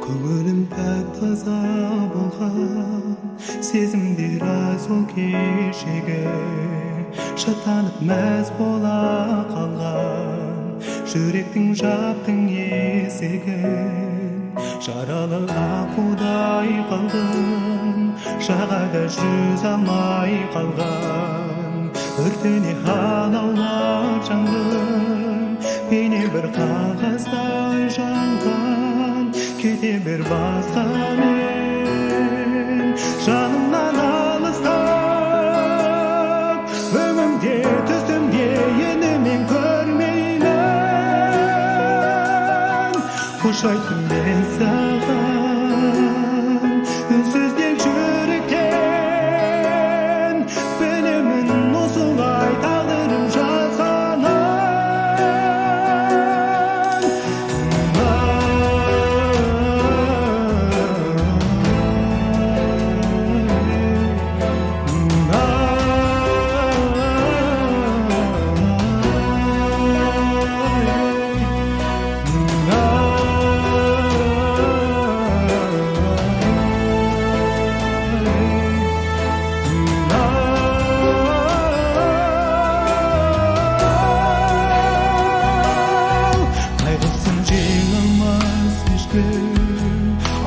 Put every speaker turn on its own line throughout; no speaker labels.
Көңілім пәк таза болған, сезімдер аз ол кешегі, шаттанып мәз бола қалған, жүректің жаптың есігін. Жаралы аққудай қалдым, жағада жүз алмай қалған, өртене алаулап жандым, бейне бір қағаздай жанған. Кете бер басқа мен, жанымнан алыстап, өңімде түсімде енді мен көрмеймін. Қош айттым мен саған, үнсізден жүректен, білемін осылай тағдырым жазғанын.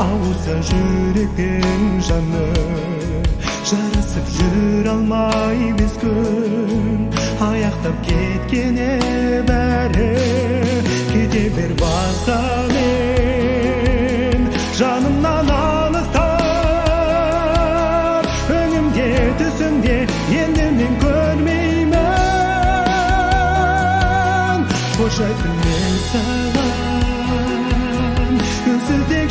Ауырса жүректің жаны, жарысып жүр алмай біз күн, аяқтап кеткені бәрі. Кете бер басқа мен, жанымнан алыстап, өңімде түсімде енді мен көрмеймін. Қош айттым мен саған, үнсіздік